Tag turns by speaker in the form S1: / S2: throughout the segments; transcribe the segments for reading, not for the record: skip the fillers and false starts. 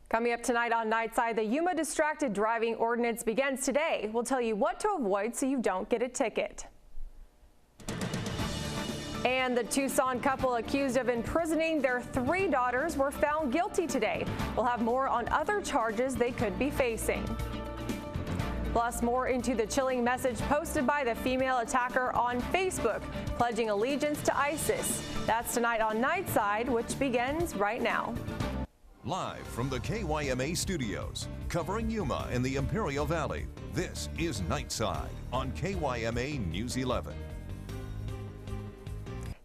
S1: Coming up tonight on Nightside, the Yuma distracted driving ordinance begins today. We'll tell you what to avoid so you don't get a ticket. And the Tucson couple accused of imprisoning their 3 daughters were found guilty today. We'll have more on other charges they could be facing. Plus, more into the chilling message posted by the female attacker on Facebook, pledging allegiance to ISIS. That's tonight on Nightside, which begins right now.
S2: Live from the KYMA studios, covering Yuma and the Imperial Valley, this is Nightside on KYMA News 11.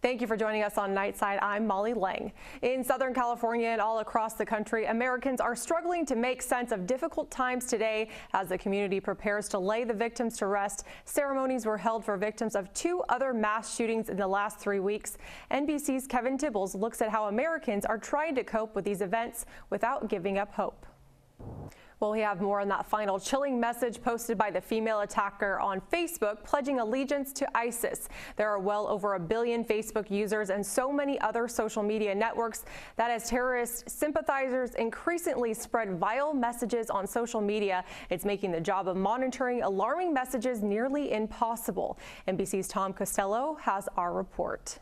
S1: Thank you for joining us on Nightside. I'm Molly Lang. In Southern California and all across the country, Americans are struggling to make sense of difficult times today as the community prepares to lay the victims to rest. Ceremonies were held for victims of 2 other mass shootings in the last 3 weeks. NBC's Kevin Tibbles looks at how Americans are trying to cope with these events without giving up hope. Well, we have more on that final chilling message posted by the female attacker on Facebook, pledging allegiance to ISIS. There are well over 1 billion Facebook users and so many other social media networks that as terrorist sympathizers increasingly spread vile messages on social media, it's making the job of monitoring alarming messages nearly impossible. NBC's Tom Costello has our report.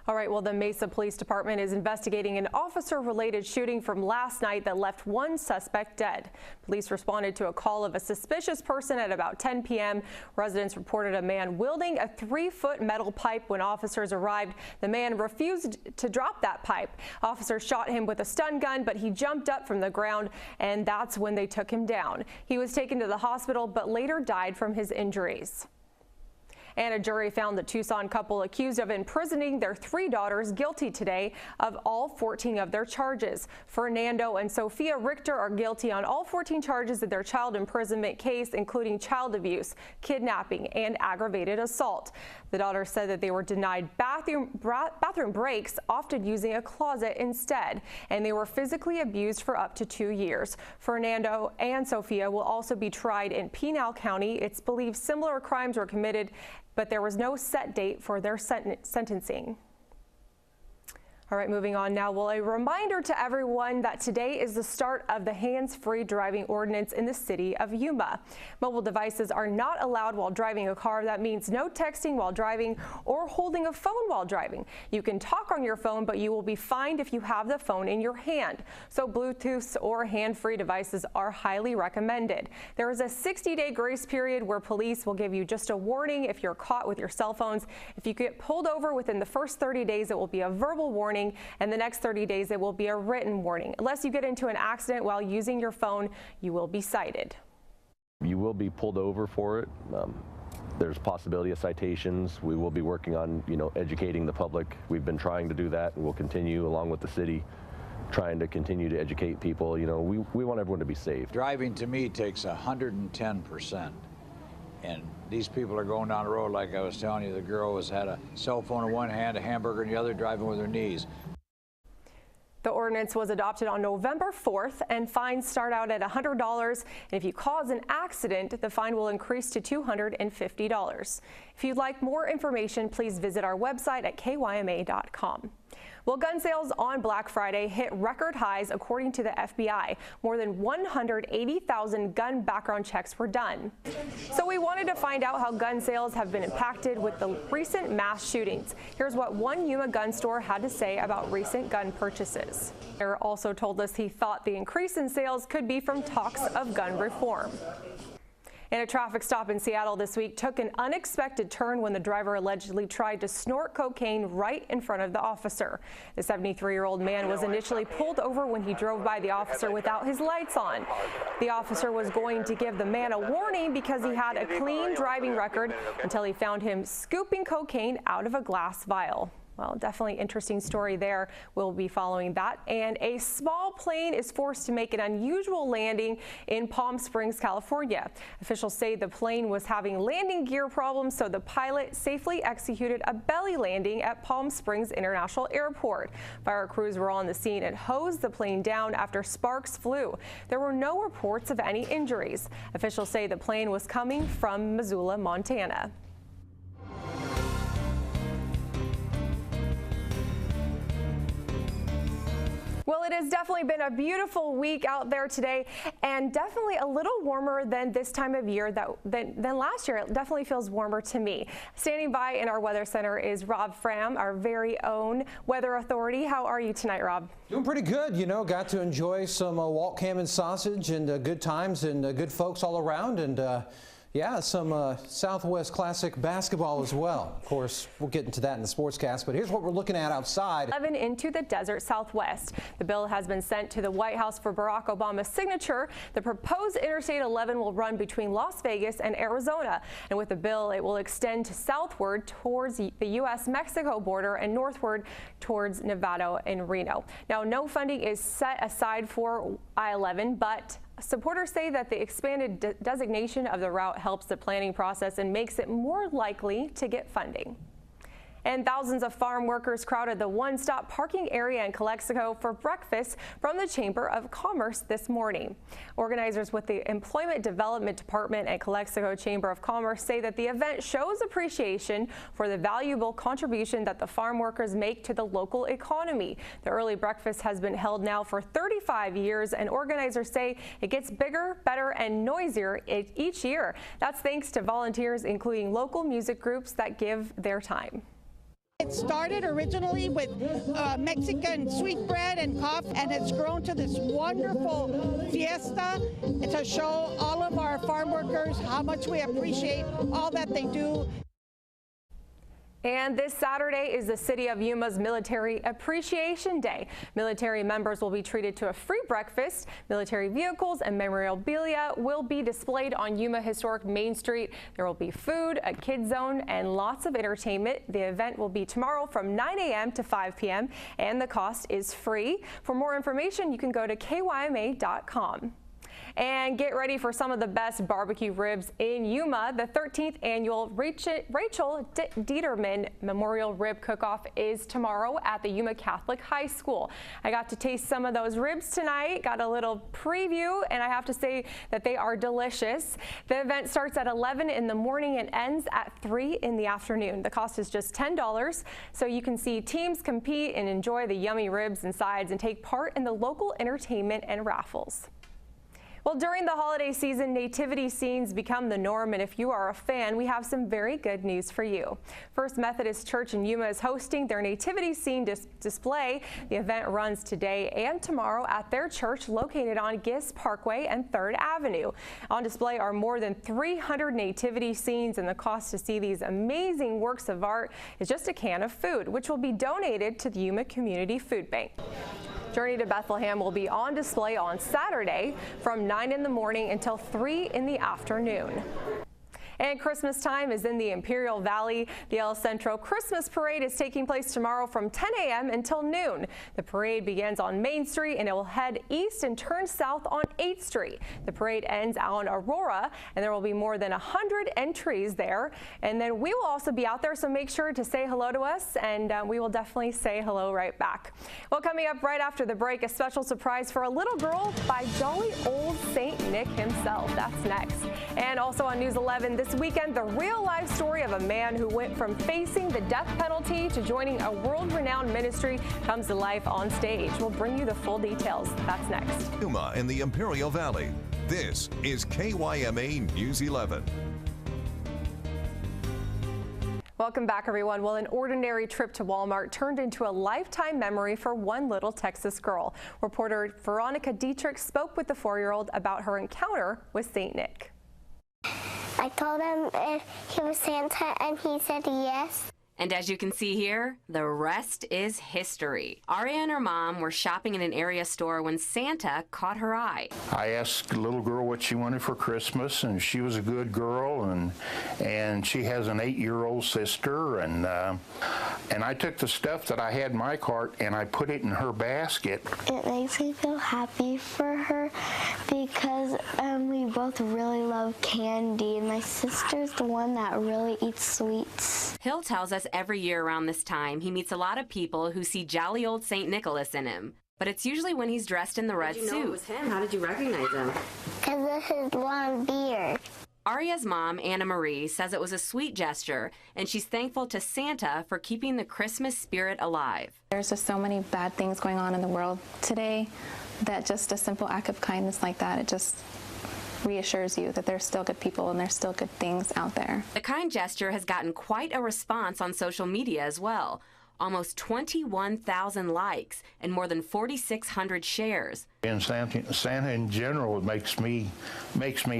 S1: All right, well, the Mesa Police Department is investigating an officer-related shooting from last night that left 1 suspect dead. Police responded to a call of a suspicious person at about 10 p.m. Residents reported a man wielding a 3-foot metal pipe. When officers arrived, the man refused to drop that pipe. Officers shot him with a stun gun, but he jumped up from the ground, and that's when they took him down. He was taken to the hospital, but later died from his injuries. And a jury found the Tucson couple accused of imprisoning their 3 daughters guilty today of all 14 of their charges. Fernando and Sophia Richter are guilty on all 14 charges of their child imprisonment case, including child abuse, kidnapping, and aggravated assault. The daughters said that they were denied bathroom breaks, often using a closet instead, and they were physically abused for up to 2 years. Fernando and Sophia will also be tried in Pinal County. It's believed similar crimes were committed, but there was no set date for their sentencing. All right, moving on now. Well, a reminder to everyone that today is the start of the hands-free driving ordinance in the city of Yuma. Mobile devices are not allowed while driving a car. That means no texting while driving or holding a phone while driving. You can talk on your phone, but you will be fined if you have the phone in your hand. So Bluetooth or hand-free devices are highly recommended. There is a 60-day grace period where police will give you just a warning if you're caught with your cell phones. If you get pulled over within the first 30 days, it will be a verbal warning. And the next 30 days, it will be a written warning. Unless you get into an accident while using your phone, you will be cited.
S3: You will be pulled over for it. There's possibility of citations. We will be working on, educating the public. We've been trying to do that, and we'll continue along with the city, trying to continue to educate people. We want everyone to be safe.
S4: Driving to me takes 110%. And these people are going down the road, like I was telling you, the girl had a cell phone in one hand, a hamburger in the other, driving with her knees.
S1: The ordinance was adopted on November 4th, and fines start out at $100. And if you cause an accident, the fine will increase to $250. If you'd like more information, please visit our website at kyma.com. Well, gun sales on Black Friday hit record highs according to the FBI. More than 180,000 gun background checks were done. So we wanted to find out how gun sales have been impacted with the recent mass shootings. Here's what one Yuma gun store had to say about recent gun purchases. He also told us he thought the increase in sales could be from talks of gun reform. And a traffic stop in Seattle this week took an unexpected turn when the driver allegedly tried to snort cocaine right in front of the officer. The 73-year-old man was initially pulled over when he drove by the officer without his lights on. The officer was going to give the man a warning because he had a clean driving record until he found him scooping cocaine out of a glass vial. Well, definitely interesting story there. We'll be following that. And a small plane is forced to make an unusual landing in Palm Springs, California. Officials say the plane was having landing gear problems, so the pilot safely executed a belly landing at Palm Springs International Airport. Fire crews were on the scene and hosed the plane down after sparks flew. There were no reports of any injuries. Officials say the plane was coming from Missoula, Montana. Well, it has definitely been a beautiful week out there today, and definitely a little warmer than this time of year than last year. It definitely feels warmer to me. Standing by in our weather center is Rob Fram, our very own weather authority. How are you tonight, Rob?
S5: Doing pretty good. You know, got to enjoy some Walt ham and sausage and good times and good folks all around, and yeah, some Southwest Classic basketball as well. Of course, we'll get into that in the sportscast, but here's what we're looking at outside.
S1: 11 into the desert Southwest. The bill has been sent to the White House for Barack Obama's signature. The proposed Interstate 11 will run between Las Vegas and Arizona. And with the bill, it will extend southward towards the U.S.-Mexico border and northward towards Nevada and Reno. Now, no funding is set aside for I-11, but supporters say that the expanded designation of the route helps the planning process and makes it more likely to get funding. And thousands of farm workers crowded the one-stop parking area in Calexico for breakfast from the Chamber of Commerce this morning. Organizers with the Employment Development Department and Calexico Chamber of Commerce say that the event shows appreciation for the valuable contribution that the farm workers make to the local economy. The early breakfast has been held now for 35 years, and organizers say it gets bigger, better, and noisier each year. That's thanks to volunteers, including local music groups that give their time.
S6: It started originally with Mexican sweetbread and coffee, and it's grown to this wonderful fiesta to show all of our farm workers how much we appreciate all that they do.
S1: And this Saturday is the City of Yuma's Military Appreciation Day. Military members will be treated to a free breakfast. Military vehicles and memorabilia will be displayed on Yuma Historic Main Street. There will be food, a kids zone, and lots of entertainment. The event will be tomorrow from 9 a.m. to 5 p.m. and the cost is free. For more information, you can go to kyma.com. And get ready for some of the best barbecue ribs in Yuma. The 13th annual Rachel Dieterman Memorial Rib Cook-Off is tomorrow at the Yuma Catholic High School. I got to taste some of those ribs tonight, got a little preview, and I have to say that they are delicious. The event starts at 11 in the morning and ends at 3 in the afternoon. The cost is just $10, so you can see teams compete and enjoy the yummy ribs and sides and take part in the local entertainment and raffles. Well, during the holiday season, nativity scenes become the norm, and if you are a fan, we have some very good news for you. First Methodist Church in Yuma is hosting their nativity scene display. The event runs today and tomorrow at their church located on Gist Parkway and 3rd Avenue. On display are more than 300 nativity scenes, and the cost to see these amazing works of art is just a can of food, which will be donated to the Yuma Community Food Bank. Journey to Bethlehem will be on display on Saturday from 9 in the morning until 3 in the afternoon. And Christmas time is in the Imperial Valley. The El Centro Christmas Parade is taking place tomorrow from 10 a.m. until noon. The parade begins on Main Street and it will head east and turn south on 8th Street. The parade ends on Aurora, and there will be more than 100 entries there. And then we will also be out there, so make sure to say hello to us, and we will definitely say hello right back. Well, coming up right after the break, a special surprise for a little girl by jolly old Saint Nick himself. That's next. And also on News 11 this weekend, the real-life story of a man who went from facing the death penalty to joining a world-renowned ministry comes to life on stage. We'll bring you the full details. That's next.
S2: Yuma in the Imperial Valley. This is KYMA News 11.
S1: Welcome back, everyone. Well, an ordinary trip to Walmart turned into a lifetime memory for one little Texas girl. Reporter Veronica Dietrich spoke with the 4-year-old about her encounter with St. Nick.
S7: I told him if he was Santa, and he said yes.
S8: And as you can see here, the rest is history. Aria and her mom were shopping in an area store when Santa caught her eye.
S9: I asked the little girl what she wanted for Christmas, and she was a good girl, and she has an 8-year-old sister, and I took the stuff that I had in my cart and I put it in her basket.
S7: It makes me feel happy for her because we both really love candy, and my sister's the one that really eats sweets.
S8: Hill tells us every year around this time he meets a lot of people who see jolly old St. Nicholas in him. But it's usually when he's dressed in the red suit.
S10: How did you know it was him? How did you recognize him?
S7: Because of his long beard.
S8: Aria's mom, Anna Marie, says it was a sweet gesture, and she's thankful to Santa for keeping the Christmas spirit alive.
S10: There's just so many bad things going on in the world today that just a simple act of kindness like that, it just reassures you that there's still good people and there's still good things out there.
S8: The kind gesture has gotten quite a response on social media as well. Almost 21,000 likes and more than 4,600 shares.
S9: And Santa in general makes me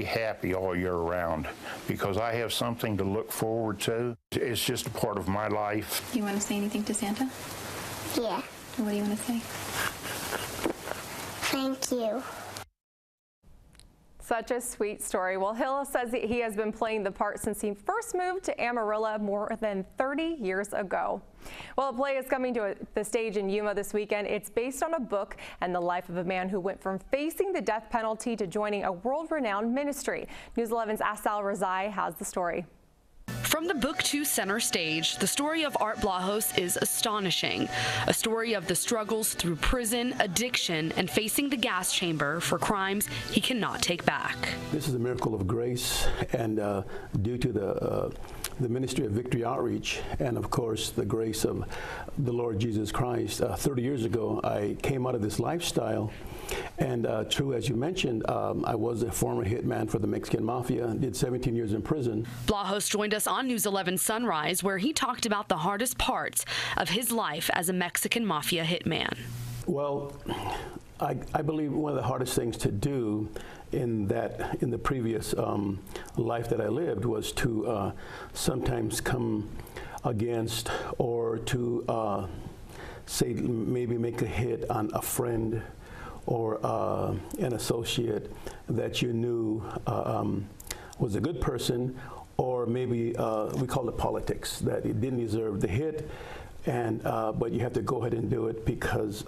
S9: happy all year round because I have something to look forward to. It's just a part of my life.
S10: You want to say anything to Santa?
S7: Yeah.
S10: What do you want to say?
S7: Thank you.
S1: Such a sweet story. Well, Hill says that he has been playing the part since he first moved to Amarillo more than 30 years ago. Well, a play is coming to the stage in Yuma this weekend. It's based on a book and the life of a man who went from facing the death penalty to joining a world-renowned ministry. News 11's Asal Razai has the story.
S11: From the book to center stage, the story of Art Blahos is astonishing. A story of the struggles through prison, addiction, and facing the gas chamber for crimes he cannot take back.
S12: This is a miracle of grace, and due to the ministry of Victory Outreach and, of course, the grace of the Lord Jesus Christ, 30 years ago, I came out of this lifestyle. And true, as you mentioned, I was a former hitman for the Mexican Mafia, did 17 years in prison.
S11: Blahos joined us on News 11 Sunrise, where he talked about the hardest parts of his life as a Mexican Mafia hitman.
S12: Well, I believe one of the hardest things to do in the previous life that I lived was to sometimes come against or to say maybe make a hit on a friend or an associate that you knew was a good person, or maybe we call it politics, that it didn't deserve the hit, and but you have to go ahead and do it because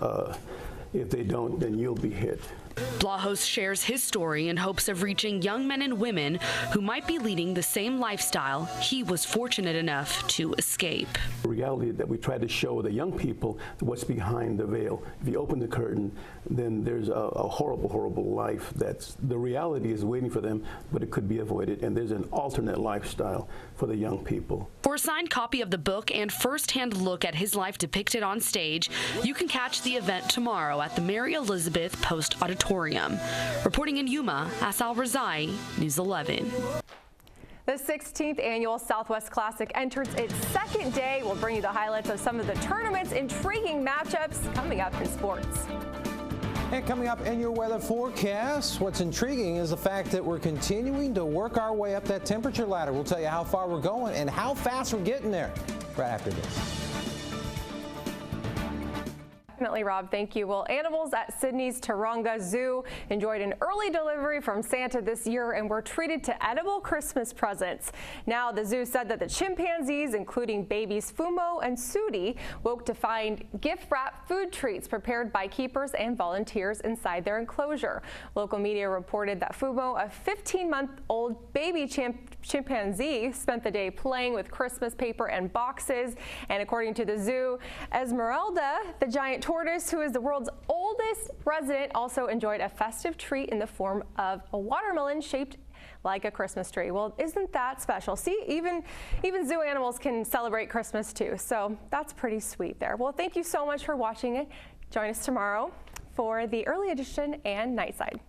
S12: if they don't, then you'll be hit.
S11: Blahos shares his story in hopes of reaching young men and women who might be leading the same lifestyle he was fortunate enough to escape.
S12: The reality that we try to show the young people what's behind the veil. If you open the curtain, then there's a horrible, horrible life that's, the reality is waiting for them, but it could be avoided, and there's an alternate lifestyle for the young people.
S11: For a signed copy of the book and first-hand look at his life depicted on stage, you can catch the event tomorrow at the Mary Elizabeth Post Auditorium. Reporting in Yuma, Asal Razai, News 11.
S1: The 16th annual Southwest Classic enters its second day. We'll bring you the highlights of some of the tournament's intriguing matchups coming up in sports.
S5: And coming up in your weather forecast, what's intriguing is the fact that we're continuing to work our way up that temperature ladder. We'll tell you how far we're going and how fast we're getting there right after this.
S1: Definitely, Rob. Thank you. Well, animals at Sydney's Taronga Zoo enjoyed an early delivery from Santa this year and were treated to edible Christmas presents. Now, the zoo said that the chimpanzees, including babies Fumo and Sudi, woke to find gift-wrapped food treats prepared by keepers and volunteers inside their enclosure. Local media reported that Fumo, a 15-month-old baby chimpanzee, spent the day playing with Christmas paper and boxes. And according to the zoo, Esmeralda, the giant tortoise, who is the world's oldest resident, also enjoyed a festive treat in the form of a watermelon shaped like a Christmas tree. Well, isn't that special? See, even zoo animals can celebrate Christmas too. So that's pretty sweet there. Well, thank you so much for watching it. Join us tomorrow for the early edition and Nightside.